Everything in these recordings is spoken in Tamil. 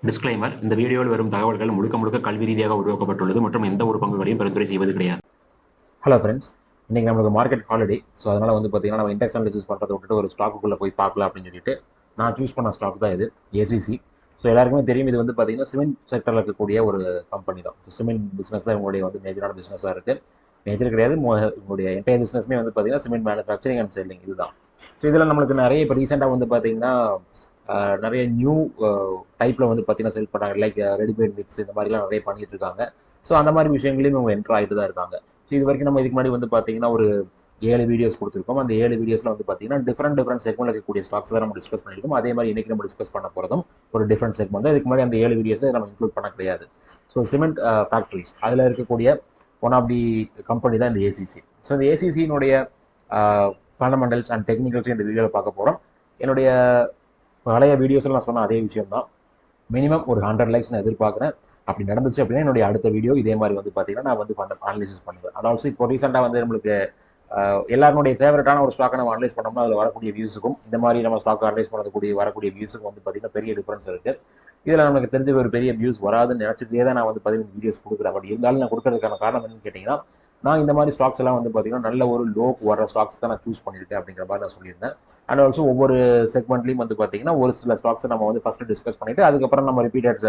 டிஸ்க்ளைமர்: இந்த வீடியோவில் வரும் தகவல்கள் முழுக்க முழுக்க கல்வி ரீதியாக உருவாக்கப்பட்டுள்ளது மற்றும் எந்த ஒரு பங்குகளையும் பரிந்துரை செய்வது கிடையாது. ஹலோ ஃப்ரெண்ட்ஸ், இன்றைக்கி நம்மளுக்கு மார்க்கெட் ஹாலிடே. ஸோ அதனால் பார்த்தீங்கன்னா நம்ம இண்டெக்ஸ் அனாலிசிஸ் பண்ணுறதை விட்டுட்டு ஒரு ஸ்டாக்குள்ளே போய் பார்க்கலாம் அப்படின்னு சொல்லிட்டு நான் சூஸ் பண்ண ஸ்டாக் தான் இது ஏசிசி. ஸோ எல்லாருக்குமே தெரியும், இது பார்த்தீங்கன்னா சிமெண்ட் செக்டரில் இருக்கக்கூடிய ஒரு கம்பெனி தான். ஸோ சிமெண்ட் பிஸ்னஸ் தான் இவங்களுடைய மேஜரான பிஸ்னஸாக இருக்குது. மேஜர் கிடையாது, உங்களுடைய என்டையர் பிஸ்னஸ்மே பார்த்தீங்கன்னா சிமெண்ட் மேனுஃபேக்சரிங் அண்ட் செல்லிங் இதுதான். ஸோ இதில் நம்மளுக்கு நிறைய இப்போ ரீசெண்டாக பார்த்தீங்கன்னா நிறைய நியூ டைப்பில் பார்த்தீங்கன்னா செல் பண்ணுறாங்க. லைக் ரெடிமேட் மிக்ஸ் இந்த மாதிரிலாம் நிறைய பண்ணிட்டு இருக்காங்க. ஸோ அந்த மாதிரி விஷயங்களையும் இவங்க என்ட்ரு ஆகிட்டு தான் இருக்காங்க. ஸோ இது வரைக்கும் நம்ம இதுக்கு முன்னாடி பார்த்தீங்கன்னா ஒரு 7 வீடியோஸ் கொடுத்துருக்கோம். அந்த 7 வீடியோஸில் பார்த்தீங்கன்னா டிஃப்ரெண்ட் செக்மெண்ட்ல இருக்கக்கூடிய ஸ்டாக்ஸ் தான் நம்ம டிஸ்கஸ் பண்ணியிருக்கோம். அதே மாதிரி இன்னைக்கு நம்ம டிஸ்கஸ் பண்ண போகிறதும் ஒரு டிஃப்ரெண்ட் செக்மெண்ட் தான். இதுக்கு முன்னாடி அந்த 7 வீடியோஸில் நம்ம இன்க்ளூட் பண்ண கிடையாது. ஸோ சிமெண்ட் ஃபேக்ட்ரிஸ் அதில் இருக்கக்கூடிய ஒன் ஆஃப் தி கம்பெனி தான் இந்த ஏசிசி. ஸோ இந்த ஏசிசியினுடைய ஃபண்டமெண்டல்ஸ் அண்ட் டெக்னிக்கல்ஸ் இந்த வீடியோவில் பார்க்க போகிறோம். என்னுடைய பழைய வீடியோஸில் நான் சொன்ன அதே விஷயம் தான். மினிமம் ஒரு 100 லைக்ஸ் நான் எதிர்பார்க்குறேன். அப்படி நடந்துச்சு அப்படின்னா என்னுடைய அடுத்த வீடியோ இதே மாதிரி பார்த்தீங்கன்னா நான் அனலைசிஸ் பண்ணுவேன். அதாவது இப்போ ரீசெண்டாக நம்மளுக்கு எல்லாருடைய ஃபேவரட்டான ஒரு ஸ்டாக்கை நம்ம அனலைஸ் பண்ணோம்னா அதில் வரக்கூடிய வியூஸுக்கும் இந்த மாதிரி நம்ம ஸ்டாக் அனலைஸ் பண்ணக்கூடிய வரக்கூடிய வியூஸுக்கும் பார்த்தீங்கன்னா பெரிய டிஃபரன்ஸ் இருக்குது. இதில் நமக்கு தெரிஞ்ச ஒரு பெரிய வியூஸ் வராதுன்னு நினச்சிட்டே தான் நான் 15 வீடியோஸ் கொடுக்குறேன். பட் இருந்தாலும் நான் கொடுக்கறதுக்கான காரணம் என்னன்னு கேட்டிங்கன்னா, நான் இந்த மாதிரி ஸ்டாக்ஸ் எல்லாம் பார்த்தீங்கன்னா நல்ல ஒரு லோக்கு வர ஸ்டாக்ஸ் தான் நான் சூஸ் பண்ணியிருக்கேன் அப்படிங்கிற மாதிரி நான் சொல்லியிருந்தேன். அண்ட் ஆல்சோ ஒவ்வொரு செக்மெண்ட்லையும் பார்த்தீங்கன்னா ஒரு சில ஸ்டாக்ஸை நம்ம ஃபர்ஸ்ட் டிஸ்கஸ் பண்ணிட்டு அதுக்கப்புறம் நம்ம ரிப்பீட்டட்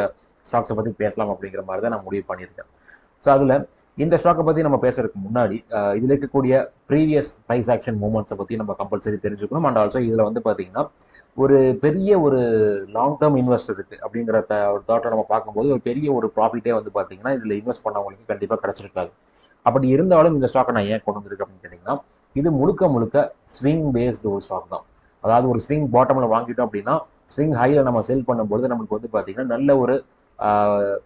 ஸ்டாக்ஸை பற்றி பேசலாம் அப்படிங்கிற மாதிரி தான் நான் முடிவு பண்ணியிருக்கேன். ஸோ அதில் இந்த ஸ்டாக்கை பற்றி நம்ம பேசுறதுக்கு முன்னாடி இதில் இருக்கக்கூடிய ப்ரீவியஸ் ப்ரைஸ் ஆக்ஷன் மூவ்மெண்ட்ஸை பற்றி நம்ம கம்பல்சரி தெரிஞ்சுக்கணும். அண்ட் ஆல்சோ இதில் பார்த்தீங்கன்னா ஒரு பெரிய ஒரு லாங் டேர்ம் இன்வெஸ்டருக்கு அப்படிங்கிற ஒரு தாட்டை நம்ம பார்க்கும்போது ஒரு பெரிய ஒரு ப்ராஃபிட்டே பார்த்தீங்கன்னா இதில் இன்வெஸ்ட் பண்ணவங்களுக்கு கண்டிப்பாக கிடைச்சிருக்காது. அப்படி இருந்தாலும் இந்த ஸ்டாக்கை நான் ஏன் கொண்டு வந்திருக்கேன் அப்படின்னு கேட்டிங்கன்னா, இது முழுக்க ஸ்விங் பேஸ்டு ஒரு ஸ்டாக் தான். அதாவது ஒரு ஸ்விங் பாட்டமில் வாங்கிட்டோம் அப்படின்னா ஸ்விங் ஹையில் நம்ம செல் பண்ணும்போது நமக்கு பார்த்தீங்கன்னா நல்ல ஒரு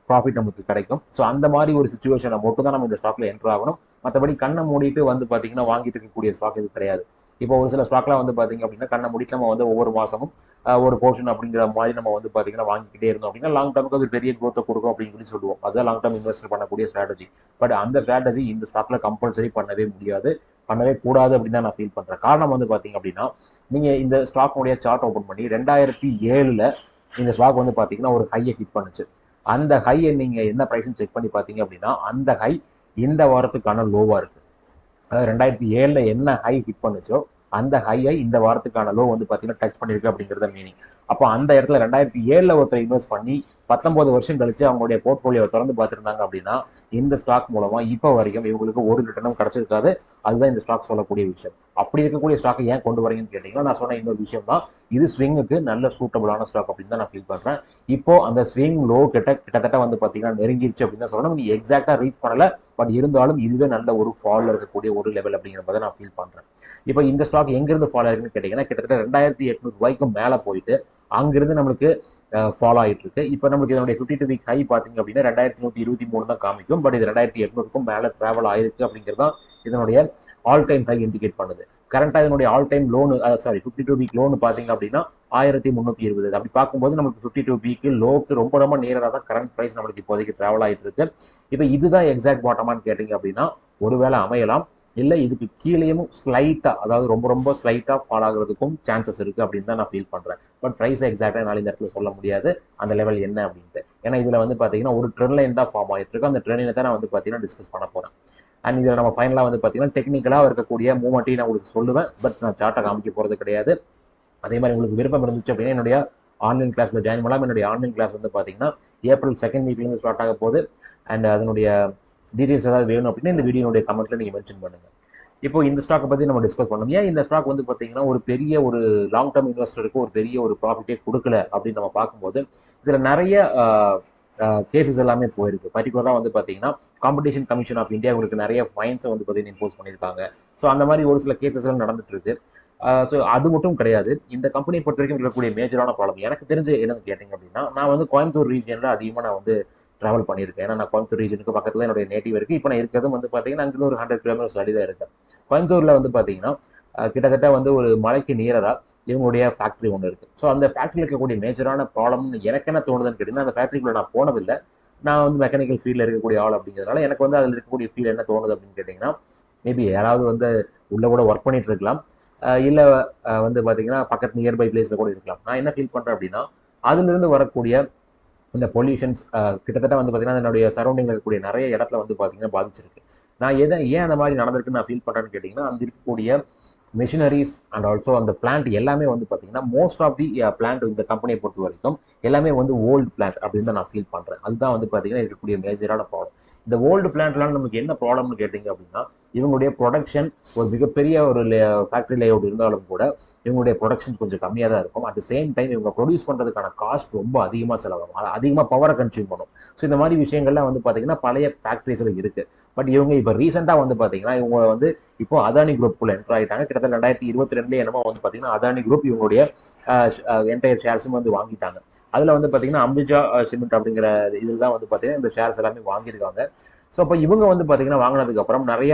ப்ராஃபிட் நமக்கு கிடைக்கும். ஸோ அந்த மாதிரி ஒரு சுச்சுவேஷனை மட்டும் தான் நம்ம இந்த ஸ்டாக்ல என்ட்ரு ஆகணும். மற்றபடி கண்ணை மூடிட்டு பார்த்தீங்கன்னா வாங்கிட்டு இருக்கக்கூடிய ஸ்டாக் இது கிடையாது. இப்போ ஒரு சில ஸ்டாக்லாம் பார்த்தீங்க அப்படின்னா கண்ணை மூடிட்டு நம்ம ஒவ்வொரு மாசமும் ஒரு போர்ஷன் அப்படிங்கிற மாதிரி நம்ம பார்த்தீங்கன்னா வாங்கிக்கிட்டே இருந்தோம் அப்படின்னா லாங் டர்முக்கு அது பெரிய க்ரோத்தை கொடுக்கும் அப்படின்னு சொல்லுவோம். அதுதான் லாங் டர்ம் இன்வெஸ்ட் பண்ணக்கூடிய ஸ்ட்ராட்டஜி. பட் அந்த ஸ்ட்ராட்டஜி இந்த ஸ்டாக்ல கம்பல்சரி பண்ணவே முடியாது, பண்ணவே கூடாது அப்படின்னு தான் நான் ஃபீல் பண்றேன். காரணம் பார்த்தீங்க அப்படின்னா, நீங்க இந்த ஸ்டாக்னுடைய சார்ட் ஓப்பன் பண்ணி 2007 இந்த ஸ்டாக் பார்த்தீங்கன்னா ஒரு ஹையை ஹிட் பண்ணுச்சு. அந்த ஹையை நீங்க என்ன பிரைஸ்ன்னு செக் பண்ணி பார்த்தீங்க அப்படின்னா அந்த ஹை இந்த வாரத்துக்கான லோவா இருக்கு. அதாவது 2007 என்ன ஹை ஹிட் பண்ணுச்சோ அந்த ஹையை இந்த வாரத்துக்கான லோ பார்த்தீங்கன்னா டச் பண்ணிருக்கு அப்படிங்கிறத மீனிங். அப்போ அந்த இடத்துல 2007 ஒருத்தர் இன்வெஸ்ட் பண்ணி 19 வருஷம் கழிச்சு அவங்களுடைய போர்ட்போலியோவை திறந்து பார்த்துருந்தாங்க அப்படின்னா இந்த ஸ்டாக் மூலமா இப்போ வரைக்கும் இவங்களுக்கு ஒரு ரிட்டர்னும் கிடைச்சிருக்காது. அதுதான் இந்த ஸ்டாக் சொல்லக்கூடிய விஷயம். அப்படி இருக்கக்கூடிய ஸ்டாக்கை ஏன் கொண்டு வரீங்கன்னு கேட்டீங்கன்னா, நான் சொன்ன இன்னொரு விஷயம் தான், இது ஸ்விங்குக்கு நல்ல சூட்டபிளான ஸ்டாக் அப்படின்னு தான் நான் ஃபீல் பண்றேன். இப்போ அந்த ஸ்விங் லோ கிட்டத்தட்ட பார்த்தீங்கன்னா நெருங்கிருச்சு அப்படின்னு தான் சொல்லணும். நீ எக்ஸாக்டா ரீச் பண்ணல, பட் இருந்தாலும் இதுவே நல்ல ஒரு ஃபால் இருக்கக்கூடிய ஒரு லெவல் அப்படிங்கிறத நான் ஃபீல் பண்றேன். இப்போ இந்த ஸ்டாக் எங்கிருந்து ஃபாலோ ஆயிருக்குன்னு கேட்டீங்கன்னா, கிட்டத்தட்ட 2800 ரூபாய்க்கும் மேலே போயிட்டு அங்கிருந்து நம்மளுக்கு ஃபாலோ ஆகிட்டு இருக்கு. இப்போ நம்மளுக்கு இதனுடைய 52 வீக் ஹை பார்த்தீங்க அப்படின்னா 2123 தான் காமிக்கும். பட் இது 2800க்கும் மேலே டிராவல் ஆயிருக்கு அப்படிங்கிறது தான் இதனுடைய ஆல் டைம் ஹை இண்டிகேட் பண்ணுது. கரண்டா இதனுடைய all time loan 52 week loan பார்த்தீங்க அப்படின்னா 1320. அப்படி பார்க்கும்போது நமக்கு 52 வீக் லோக்கு ரொம்ப நேராக தான் கரண்ட் ப்ரைஸ் நம்மளுக்கு இப்போதைக்கு டிராவல் ஆகிட்டு இருக்கு. இப்போ இதுதான் எக்ஸாக்ட் பாட்டமான்னு கேட்டீங்க அப்படின்னா ஒருவேளை அமையலாம், இல்லை இதுக்கு கீழேயும் ஸ்லைட்டா, அதாவது ரொம்ப ஸ்லைட்டா ஃபால் ஆகுறதுக்கும் சான்சஸ் இருக்கு அப்படின்னு தான் நான் ஃபீல் பண்றேன். பட் ப்ரைஸ் எக்ஸாக்டா என்னால் இந்த இடத்துல சொல்ல முடியாது அந்த லெவல் என்ன அப்படின்ட்டு. ஏன்னா இதுல பாத்தீங்கன்னா ஒரு ட்ரெண்ட் லைன் தான் ஃபார்ம் ஆயிட்டு இருக்கு. அந்த ட்ரெண்ட் லைனை தான் நான் பாத்தீங்கன்னா டிஸ்கஸ் பண்ண போறேன். அண்ட் இதில் நம்ம ஃபைனலா பாத்தீங்கன்னா டெக்னிக்கலா இருக்கக்கூடிய மூவ்மெண்ட்டையும் நான் உங்களுக்கு சொல்லுவேன். பட் நான் சார்ட்டை காமிக்க போறது கிடையாது. அதே மாதிரி உங்களுக்கு விருப்பம் இருந்துச்சு அப்படின்னா என்னுடைய ஆன்லைன் கிளாஸ்ல ஜாயின் பண்ணலாம். என்னுடைய ஆன்லைன் கிளாஸ் பாத்தீங்கன்னா ஏப்ரல் 2nd வீக்லேருந்து ஸ்டார்ட் ஆக போகுது. அண்ட் அதனுடைய டீடைல்ஸ் ஏதாவது வேணும் அப்படின்னா இந்த வீடியோனுடைய கமெண்ட்ல நீங்க மென்ஷன் பண்ணுங்க. இப்போ இந்த ஸ்டாக்கை பத்தி நம்ம டிஸ்கஸ் பண்ணோம். ஏன் இந்த ஸ்டாக் பாத்தீங்கன்னா ஒரு பெரிய ஒரு லாங் டர்ம் இன்வெஸ்டருக்கு ஒரு பெரிய ஒரு ப்ராஃபிட்டே கொடுக்கல அப்படின்னு நம்ம பார்க்கும்போது இதுல நிறைய கேசஸ் எல்லாமே போயிருக்கு. பர்டிகுலரா பாத்தீங்கன்னா காம்படிஷன் கமிஷன் ஆஃப் இந்தியா உங்களுக்கு நிறைய ஃபைன்ஸை பாத்தீங்கன்னா இம்போஸ் பண்ணியிருக்காங்க. ஸோ அந்த மாதிரி ஒரு சில கேசஸ் எல்லாம் நடந்துட்டு இருக்கு. ஸோ அது மட்டும் கிடையாது, இந்த கம்பெனியை பொறுத்த வரைக்கும் இருக்கக்கூடிய மேஜரான ப்ராப்ளம் எனக்கு தெரிஞ்சு என்னன்னு கேட்டீங்க அப்படின்னா, நான் கோயம்புத்தூர் ரீஜன்ல அதிகமாக நான் டிராவல் பண்ணியிருக்கேன். ஏன்னா நான் கோயம்புத்தூர் ரீஜனுக்கு பக்கத்துல என்னுடைய நேட்டிவ் இருக்கு. இப்போ நான் இருக்கிறதும் பாத்தீங்கன்னா அங்கிருந்து ஒரு 100 கிலோமீட்டர்ஸ் அடி தான் இருக்கேன். கோயம்புத்தூர்ல பாத்தீங்கன்னா கிட்டத்தட்ட ஒரு மலைக்கு நியரா இவங்களுடைய ஃபேக்டரி ஒன்று இருக்கு. ஸோ அந்த ஃபேக்டரியில் இருக்கக்கூடிய மேஜரான ப்ராப்ளம்னு எனக்கு என்ன தோணுதுன்னு கேட்டீங்கன்னா, அந்த ஃபேக்டரிக்குள்ள நான் போனதில்லை. நான் மெக்கானிக்கல் ஃபீல்டில் இருக்கக்கூடிய ஆள் அப்படிங்கிறதுனால எனக்கு அதில் இருக்கக்கூடிய ஃபீல் என்ன தோணுது அப்படின்னு கேட்டிங்கன்னா, மேபி யாராவது உள்ள கூட ஒர்க் பண்ணிட்டு இருக்கலாம், இல்லை பாத்தீங்கன்னா பக்கத்து நியர்பை பிளேஸ்ல கூட இருக்கலாம். நான் என்ன ஃபீல் பண்றேன் அப்படின்னா, அதுல இருந்து வரக்கூடிய இந்த பொல்யூஷன்ஸ் கிட்டத்தட்ட வந்து பார்த்தீங்கன்னா என்னுடைய சரௌண்டிங்கில் இருக்கக்கூடிய நிறைய இடத்துல வந்து பார்த்தீங்கன்னா பாதிச்சிருக்கு. நான் ஏன் அந்த மாதிரி நடந்திருக்குன்னு நான் ஃபீல் பண்ணுறேன்னு கேட்டிங்கன்னா, அந்த இருக்கக்கூடிய மிஷினரிஸ் அண்ட் ஆல்சோ அந்த பிளான்ட் எல்லாமே வந்து பார்த்தீங்கன்னா மோஸ்ட் ஆஃப் தி பிளான்ட் இந்த கம்பெனியை பொறுத்த வரைக்கும் எல்லாமே வந்து ஓல்டு பிளான்ட் அப்படின்னு தான் நான் ஃபீல் பண்ணுறேன். அதுதான் வந்து பார்த்தீங்கன்னா இருக்கக்கூடிய மேஜரான ப்ராப்ளம். இந்த ஓல்டு பிளான்ட்லாம் நமக்கு என்ன ப்ராப்ளம்னு கேட்டிங்க அப்படின்னா, இவங்களுடைய ப்ரொடக்ஷன் ஒரு மிகப்பெரிய ஒரு ஃபேக்ட்ரி லேஅவுட் இருந்தாலும் கூட இவங்களுடைய ப்ரொடக்ஷன் கொஞ்சம் கம்மியாக தான் இருக்கும். அட் த சேம் டைம் இவங்க ப்ரொடியூஸ் பண்ணுறதுக்கான காஸ்ட் ரொம்ப அதிகமாக செலவாகும், அதிகமாக பவரை கன்சியூம் பண்ணும். ஸோ இந்த மாதிரி விஷயங்கள்லாம் வந்து பார்த்தீங்கன்னா பழைய ஃபேக்ட்ரிஸில் இருக்குது. பட் இவங்க இப்போ ரீசெண்டாக வந்து பார்த்தீங்கன்னா இவங்க வந்து இப்போ அதானி குரூப்புக்குள்ள என்டர் ஆகிட்டாங்க. கிட்டத்தட்ட 2022 என்னமோ வந்து பார்த்தீங்கன்னா அதானி குரூப் இவங்களுடைய என்டையர் ஷேர்ஸும் வந்து வாங்கிட்டாங்க. அதில் வந்து பார்த்தீங்கன்னா அம்புஜா சிமெண்ட் அப்படிங்கிற இதில் தான் வந்து பார்த்தீங்கன்னா இந்த ஷேர்ஸ் எல்லாமே வாங்கியிருக்காங்க. ஸோ அப்போ இவங்க வந்து பார்த்தீங்கன்னா வாங்கினதுக்கு அப்புறம் நிறைய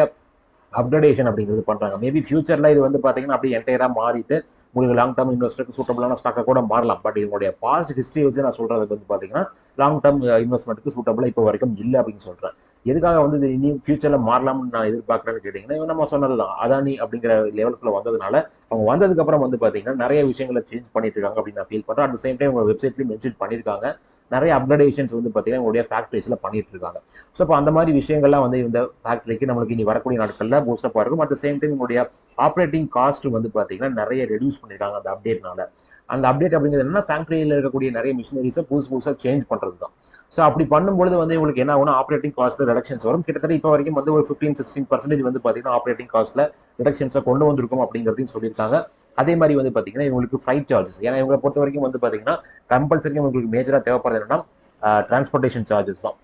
அப்கிரேடேஷன் அப்படிங்கிறது பண்றாங்க. மேபி ஃபியூச்சர்ல இது வந்து பாத்தீங்கன்னா அப்படியே என்டையரா மாறிட்டு உங்களுக்கு லாங் டர்ம் இன்வெஸ்டருக்கு சூட்டபிளான ஸ்டாக்கை கூட மாறலாம். பட் இவங்களுடைய பாஸ்ட் ஹிஸ்டரி வச்சு நான் சொல்றது வந்து பாத்தீங்கன்னா லாங் டர்ம் இன்வெஸ்ட்மெண்ட்டுக்கு சூட்டபிளா இப்போ வரைக்கும் இல்லை அப்படின்னு சொல்றேன். எதுக்காக வந்து இது இனி ஃபியூச்சர்ல மாறலாம்னு நான் எதிர்பார்க்கறேன்னு கேட்டீங்கன்னா, நம்ம சொன்னதுதான் அதானி அப்படிங்கிற லெவலுக்குள்ள வந்ததுனால அவங்க வந்ததுக்கு அப்புறம் வந்து பாத்தீங்கன்னா நிறைய விஷயங்களை சேஞ்ச் பண்ணிட்டு இருக்காங்க அப்படின்னு நான் ஃபீல் பண்றேன். அட் த சேம் டைம் உங்க வெப்சைட்லயும் மென்ஷன் பண்ணியிருக்காங்க நிறைய அப்கிரேடேஷன்ஸ் வந்து பாத்தீங்கன்னா உங்களுடைய ஃபேக்டரிஸ்ல பண்ணிட்டு இருக்காங்க. ஸோ இப்போ அந்த மாதிரி விஷயங்கள்லாம் வந்து இந்த ஃபேக்டரிக்கு நம்மளுக்கு இனி வரக்கூடிய நாட்கள்ல பூஸ்டப்பா இருக்கும். அட் த சேம் டைம் உங்களுடைய ஆப்ரேட்டிங் காஸ்ட் வந்து பாத்தீங்கன்னா நிறைய ரெடியூஸ் பண்ணிருக்காங்க அந்த அப்டேட்னால. அந்த அப்டேட் அப்படிங்கிறது என்னன்னா ஃபேக்டரியில் இருக்கக்கூடிய நிறைய மிஷினரிஸை புதுசாக சேஞ்ச் பண்றது தான். ஸோ அப்படி பண்ணும்பொழுது வந்து உங்களுக்கு என்ன ஆகும்னா ஆப்ரேட்டிங் காஸ்ட்ல ரிடக்ஷன்ஸ் வரும். கிட்டத்தட்ட இப்போ வரைக்கும் வந்து ஒரு 15-16% வந்து பாத்தீங்கன்னா ஆப்ரேட்டிங் காஸ்ட்ல ரிடக்ஷன்ஸை கொண்டு வந்திருக்கும் அப்படிங்கிறதையும் சொல்லியிருக்காங்க. அதே மாதிரி வந்து பாத்தீங்கன்னா இவங்களுக்கு ஃப்ளைட் சார்ஜஸ், ஏன்னா இவங்களை பொறுத்த வரைக்கும் வந்து பாத்தீங்கன்னா கம்பல்சரி உங்களுக்கு மேஜரா தேவைப்படுறது என்னன்னா டிரான்ஸ்போர்டேஷன் சார்ஜஸ் தான்.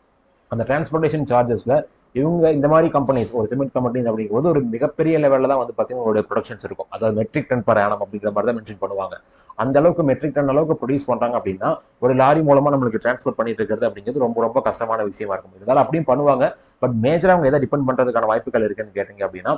அந்த டிரான்ஸ்போர்டேஷன் சார்ஜஸ்ல இவங்க இந்த மாதிரி கம்பெனிஸ் ஒரு சிமெண்ட் கம்பெனி அப்படிங்கும்போது ஒரு மிகப்பெரிய லெவலில் தான் வந்து பார்த்தீங்கன்னா உங்களுடைய ப்ரொடக்ஷன்ஸ் இருக்கும். அதாவது மெட்ரிக் டன் பர் ஆனம் அப்படிங்கிற மாதிரி தான் மென்ஷன் பண்ணுவாங்க. அந்த அளவுக்கு மெட்ரிக் டன் அளவுக்கு ப்ரொடியூஸ் பண்றாங்க அப்படின்னா ஒரு லாரி மூலமா நம்மளுக்கு டிரான்ஸ்போர்ட் பண்ணிட்டு இருக்கிறது அப்படிங்கிறது ரொம்ப ரொம்ப கஷ்டமான விஷயமா இருக்கும். இதனால அப்படியும் பண்ணுவாங்க. பட் மேஜரா அவங்க எதை டிபெண்ட் பண்றதுக்கான வாய்ப்புகள் இருக்குன்னு கேட்டீங்க அப்படின்னா,